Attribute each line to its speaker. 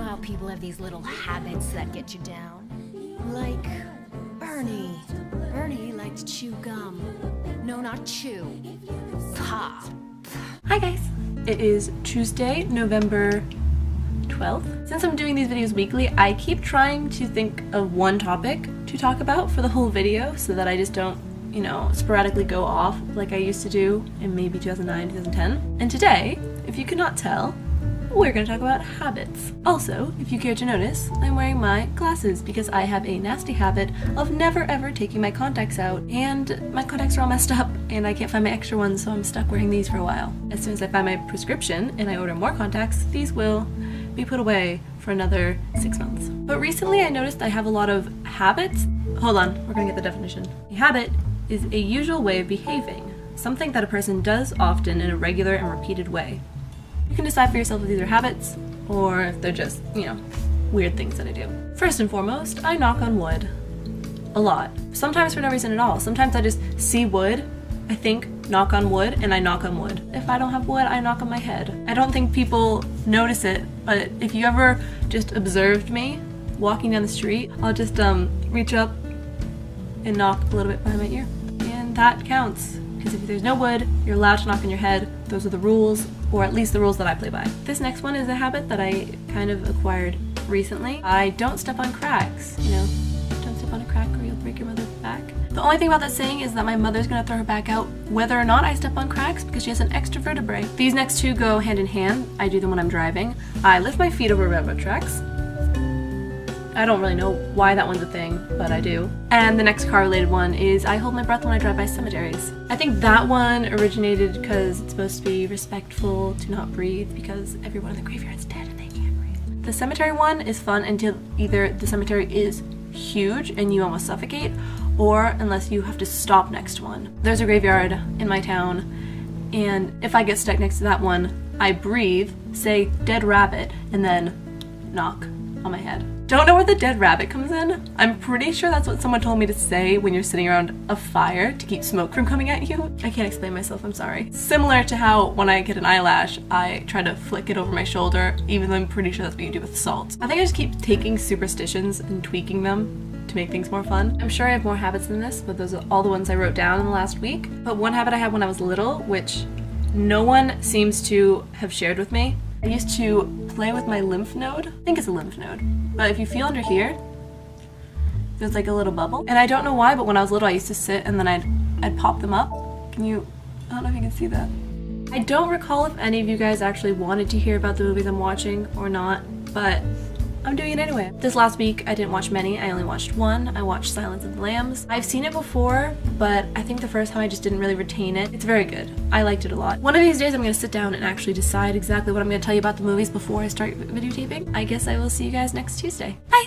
Speaker 1: how people have these little habits that get you down? Like Bernie. Bernie liked to chew gum. No, not chew. Pop.
Speaker 2: Hi guys! It is Tuesday, November 12th. Since I'm doing these videos weekly, I keep trying to think of one topic to talk about for the whole video so that I just don't, sporadically go off like I used to do in maybe 2009, 2010. And today, if you could not tell, we're going to talk about habits. Also, if you care to notice, I'm wearing my glasses because I have a nasty habit of never ever taking my contacts out, and my contacts are all messed up and I can't find my extra ones, so I'm stuck wearing these for a while. As soon as I find my prescription and I order more contacts, these will be put away for another 6 months. But recently I noticed I have a lot of habits. Hold on, we're gonna get the definition. A habit is a usual way of behaving, something that a person does often in a regular and repeated way. You can decide for yourself if these are habits or if they're just, weird things that I do. First and foremost, I knock on wood. A lot. Sometimes for no reason at all. Sometimes I just see wood, I think, knock on wood, and I knock on wood. If I don't have wood, I knock on my head. I don't think people notice it, but if you ever just observed me walking down the street, I'll just reach up and knock a little bit behind my ear. And that counts. Because if there's no wood, you're allowed to knock on your head. Those are the rules, or at least the rules that I play by. This next one is a habit that I kind of acquired recently. I don't step on cracks, Don't step on a crack or you'll break your mother's back. The only thing about that saying is that my mother's gonna throw her back out whether or not I step on cracks because she has an extra vertebrae. These next two go hand in hand. I do them when I'm driving. I lift my feet over railroad tracks. I don't really know why that one's a thing, but I do. And the next car-related one is I hold my breath when I drive by cemeteries. I think that one originated because it's supposed to be respectful to not breathe because everyone in the graveyard's dead and they can't breathe. The cemetery one is fun until either the cemetery is huge and you almost suffocate, or unless you have to stop next to one. There's a graveyard in my town, and if I get stuck next to that one, I breathe, say dead rabbit, and then knock on my head. Don't know where the dead rabbit comes in. I'm pretty sure that's what someone told me to say when you're sitting around a fire to keep smoke from coming at you. I can't explain myself, I'm sorry. Similar to how when I get an eyelash, I try to flick it over my shoulder, even though I'm pretty sure that's what you do with salt. I think I just keep taking superstitions and tweaking them to make things more fun. I'm sure I have more habits than this, but those are all the ones I wrote down in the last week. But one habit I had when I was little, which no one seems to have shared with me, I used to play with my lymph node. I think it's a lymph node. But if you feel under here, there's like a little bubble. And I don't know why, but when I was little I used to sit and then I'd pop them up. I don't know if you can see that. I don't recall if any of you guys actually wanted to hear about the movies I'm watching or not, but I'm doing it anyway. This last week I didn't watch many, I only watched one. I watched Silence of the Lambs. I've seen it before, but I think the first time I just didn't really retain it. It's very good. I liked it a lot. One of these days I'm gonna sit down and actually decide exactly what I'm gonna tell you about the movies before I start videotaping. I guess I will see you guys next Tuesday. Bye!